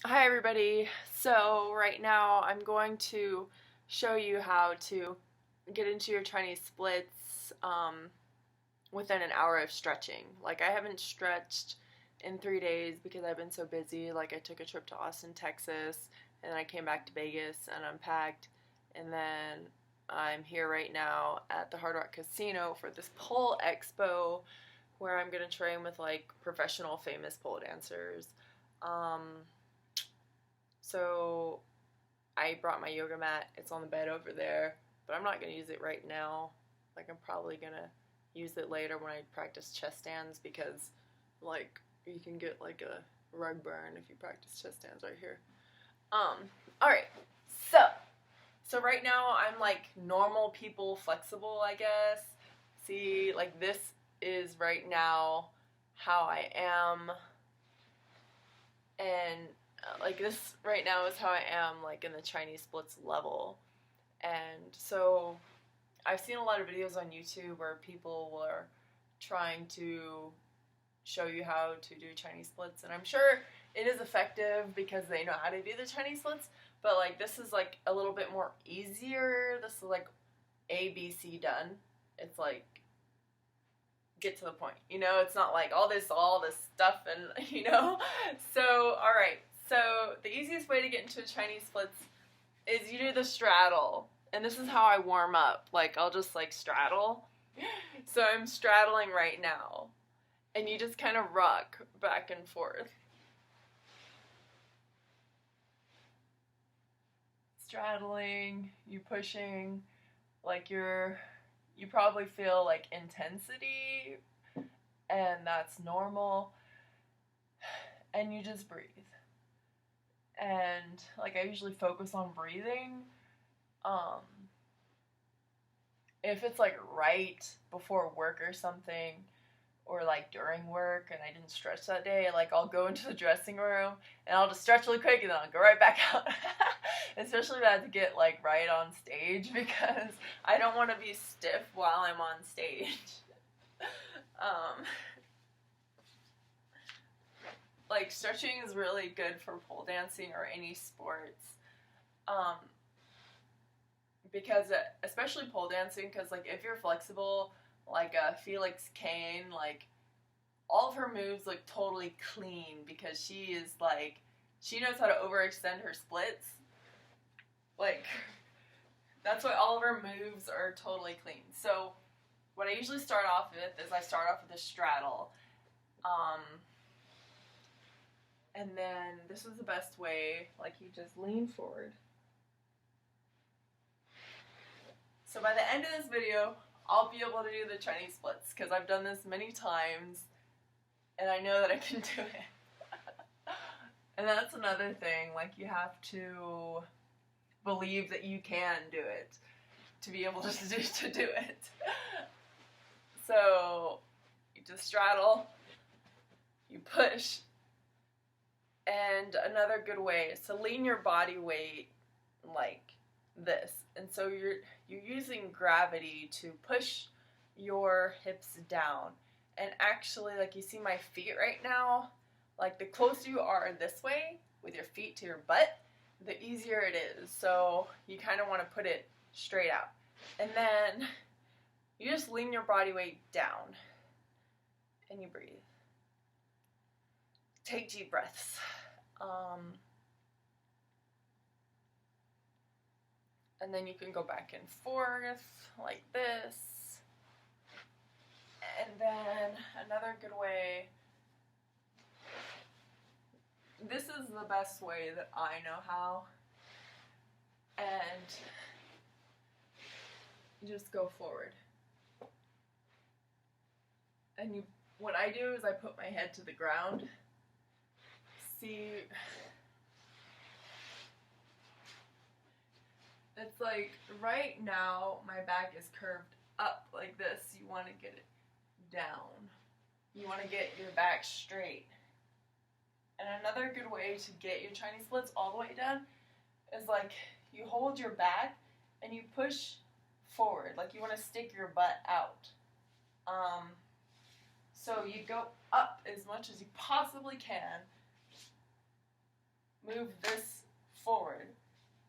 Hi everybody. So right now I'm going to show you how to get into your Chinese splits within an hour of stretching. Like I haven't stretched in 3 days because I've been so busy. Like I took a trip to Austin, Texas, and then I came back to Vegas and unpacked, and then I'm here right now at the Hard Rock Casino for this pole expo where I'm gonna train with like professional famous pole dancers. Um, so I brought my yoga mat. It's on the bed over there, but I'm not going to use it right now. Like I'm probably going to use it later when I practice chest stands because like you can get like a rug burn if you practice chest stands right here. All right. So right now I'm like normal people flexible, I guess. See, like this is right now how I am, and like this right now is how I am like in the Chinese splits level. And so I've seen a lot of videos on YouTube where people were trying to show you how to do Chinese splits, and I'm sure it is effective because they know how to do the Chinese splits, but like this is like a little bit more easier. This is like ABC done. It's like get to the point, it's not like all this stuff and so all right, so the easiest way to get into Chinese splits is you do the straddle, and this is how I warm up. Like I'll just like straddle. So I'm straddling right now, and you just kind of rock back and forth, straddling, you pushing, like you probably feel like intensity, and that's normal, and you just breathe. And like I usually focus on breathing. If it's like right before work or something, or like during work and I didn't stretch that day, like I'll go into the dressing room and I'll just stretch really quick and then I'll go right back out. Especially if I have to get like right on stage because I don't want to be stiff while I'm on stage. Like stretching is really good for pole dancing or any sports. Because especially pole dancing, because like if you're flexible, like Felix Kane, like all of her moves look totally clean because she knows how to overextend her splits. Like that's why all of her moves are totally clean. So what I usually start off with is I start off with a straddle. And then this is the best way, like you just lean forward. So by the end of this video, I'll be able to do the Chinese splits because I've done this many times and I know that I can do it. And that's another thing, like you have to believe that you can do it to be able to do it. So you just straddle, you push, and another good way is to lean your body weight like this. And so you're using gravity to push your hips down. And actually, like you see my feet right now, like the closer you are this way with your feet to your butt, the easier it is. So you kind of want to put it straight out. And then you just lean your body weight down and you breathe. Take deep breaths. And then you can go back and forth like this. And then another good way, this is the best way that I know how, and you just go forward. And what I do is I put my head to the ground. See, it's like right now my back is curved up like this. You want to get it down. You want to get your back straight. And another good way to get your Chinese splits all the way done is like you hold your back and you push forward, like you want to stick your butt out. So you go up as much as you possibly can, move this forward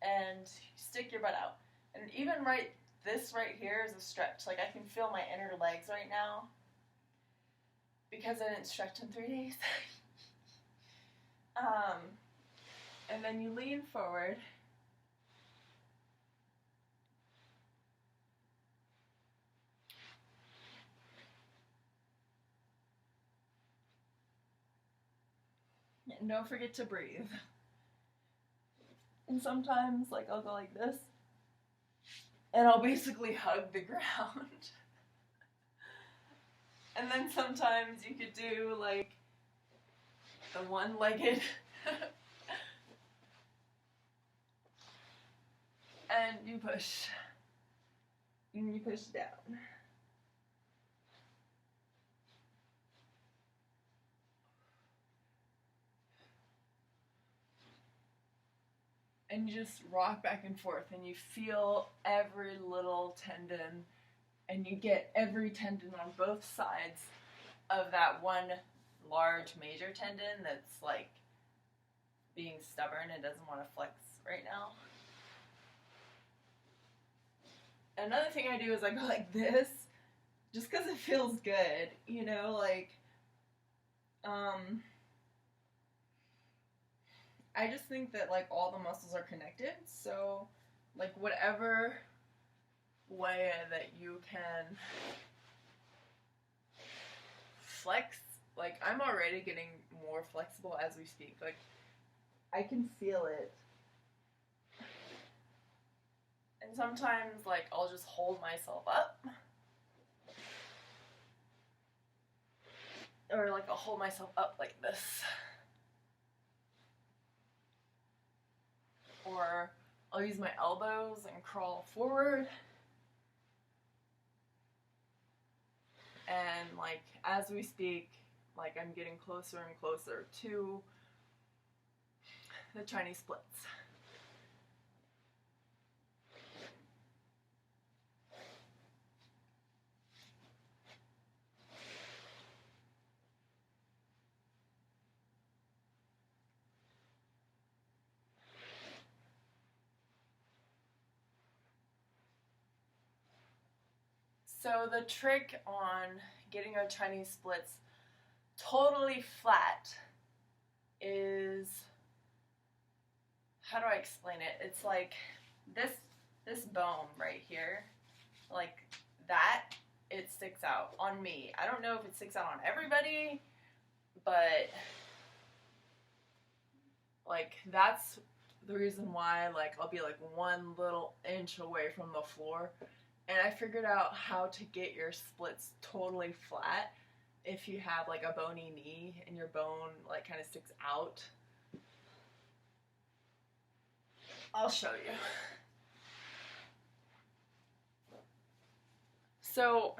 and stick your butt out. And even this right here is a stretch. Like, I can feel my inner legs right now because I didn't stretch in 3 days. And then you lean forward. And don't forget to breathe. And sometimes, like, I'll go like this, and I'll basically hug the ground. And then sometimes you could do, like, the one-legged. And you push. And you push down. And you just rock back and forth, and you feel every little tendon, and you get every tendon on both sides of that one large major tendon that's like being stubborn and doesn't want to flex right now. Another thing I do is I go like this, just because it feels good, you know, like, I just think that, like, all the muscles are connected, so, like, whatever way that you can flex, like, I'm already getting more flexible as we speak, like, I can feel it. And sometimes, like, I'll just hold myself up, or, like, I'll hold myself up like this. Or I'll use my elbows and crawl forward. And, like, as we speak, like, I'm getting closer and closer to the Chinese splits. So the trick on getting our Chinese splits totally flat is, how do I explain it? It's like this bone right here, like that, it sticks out on me. I don't know if it sticks out on everybody, but like that's the reason why, like, I'll be like 1 little inch away from the floor. And I figured out how to get your splits totally flat if you have like a bony knee and your bone like kind of sticks out. I'll show you. So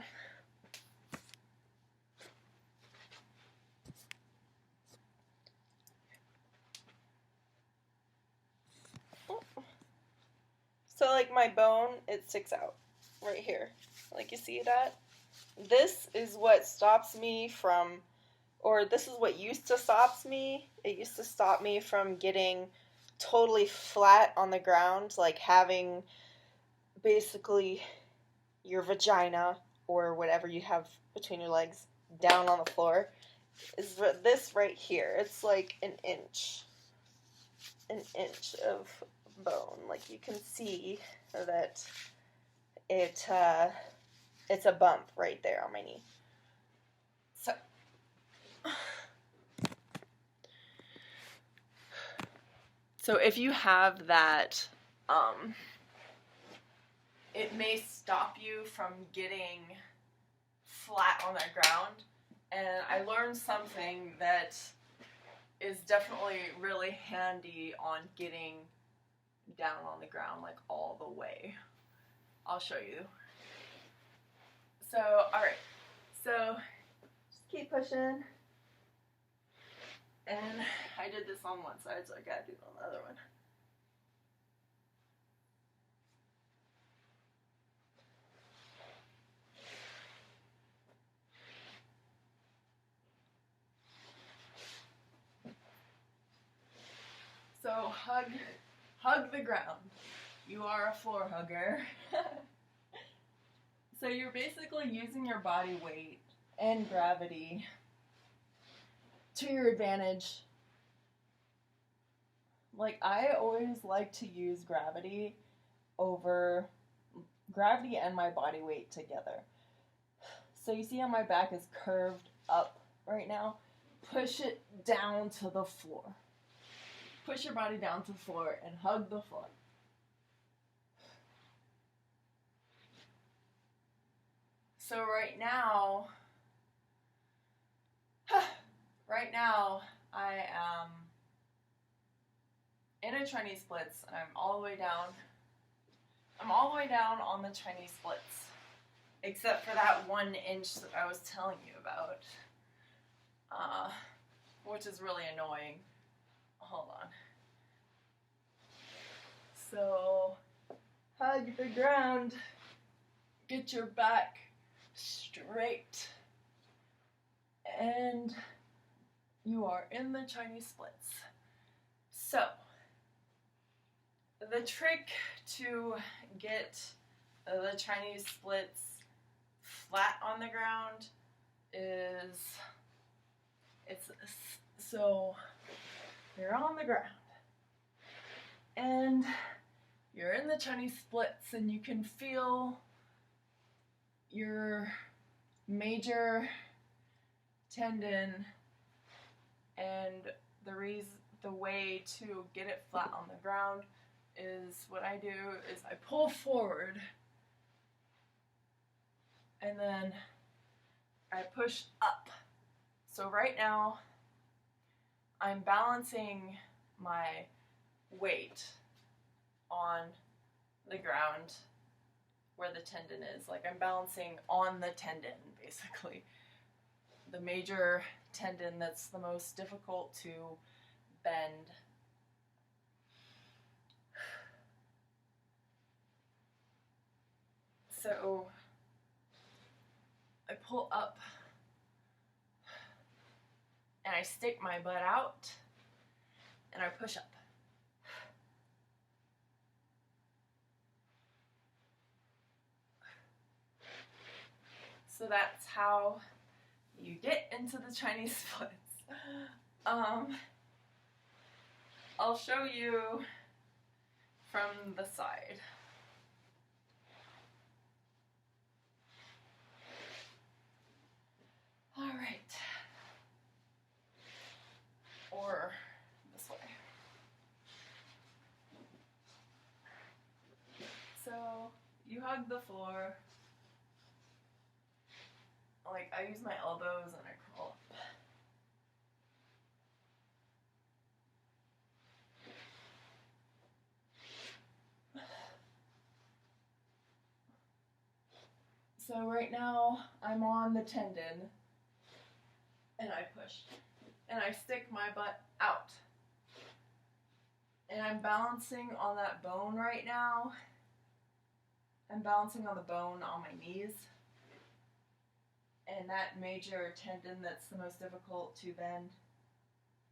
like my bone, it sticks out right here. Like, you see that? This is what stops me from, or this is what used to stops me. It used to stop me from getting totally flat on the ground, like having basically your vagina or whatever you have between your legs down on the floor. Is this right here. It's like an inch of bone. Like, you can see that it's a bump right there on my knee. So if you have that, it may stop you from getting flat on that ground. And I learned something that is definitely really handy on getting down on the ground, like, all the way. I'll show you. So, alright. So, just keep pushing. And I did this on one side, so I gotta do it on the other one. So So hug the ground. You are a floor hugger. So you're basically using your body weight and gravity to your advantage. Like, I always like to use gravity and my body weight together. So you see how my back is curved up right now? Push it down to the floor. Push your body down to the floor and hug the floor. So right now I am in a Chinese splits, and I'm all the way down. I'm all the way down on the Chinese splits, except for that 1 inch that I was telling you about, which is really annoying. Hold on. So, hug the ground. Get your back straight. And you are in the Chinese splits. So, the trick to get the Chinese splits flat on the ground is, so you're on the ground and you're in the Chinese splits, and you can feel your major tendon, and the way to get it flat on the ground is, what I do is I pull forward and then I push up. So right now I'm balancing my weight on the ground where the tendon is. Like, I'm balancing on the tendon, basically. The major tendon that's the most difficult to bend. So I pull up and I stick my butt out and I push up. So that's how you get into the Chinese splits. I'll show you from the side. All right. Or this way. So you hug the floor. Like, I use my elbows and I crawl up. So right now I'm on the tendon and I push and I stick my butt out. And I'm balancing on that bone right now. I'm balancing on the bone on my knees. And that major tendon that's the most difficult to bend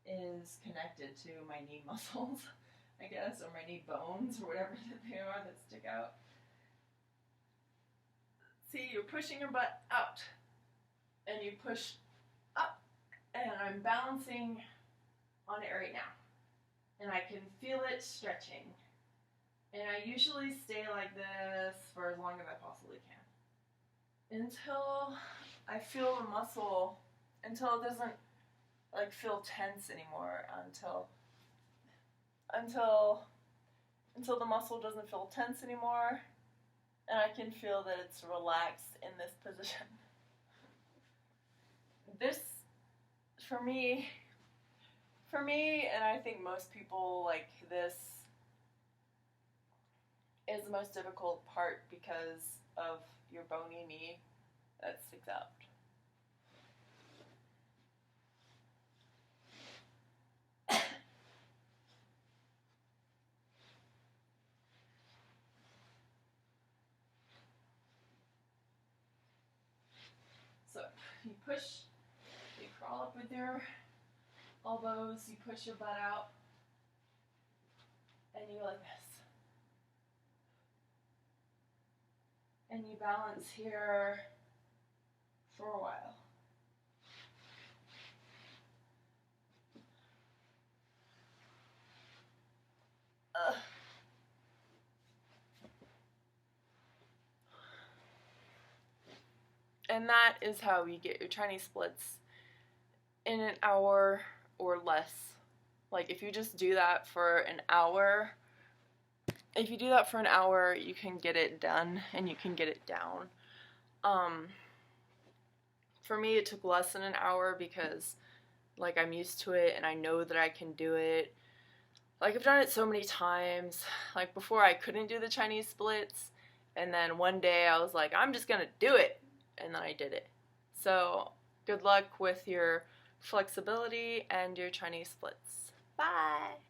is connected to my knee muscles, I guess, or my knee bones, or whatever they are that stick out. See, you're pushing your butt out, and you push up, and I'm balancing on it right now. And I can feel it stretching. And I usually stay like this for as long as I possibly can. Until I feel the muscle, until it doesn't like feel tense anymore, until the muscle doesn't feel tense anymore, and I can feel that it's relaxed in this position. This, for me, and I think most people, like, this is the most difficult part because of your bony knee that sticks out. So you push, you crawl up with your elbows, you push your butt out, and you go like this. And you balance here for a while. And that is how you get your Chinese splits in an hour or less. Like if you just do that for an hour, you can get it done and you can get it down. For me, it took less than an hour because like I'm used to it and I know that I can do it. Like I've done it so many times. Like before I couldn't do the Chinese splits, and then one day I was like, I'm just gonna do it, and then I did it. So good luck with your flexibility and your Chinese splits. Bye!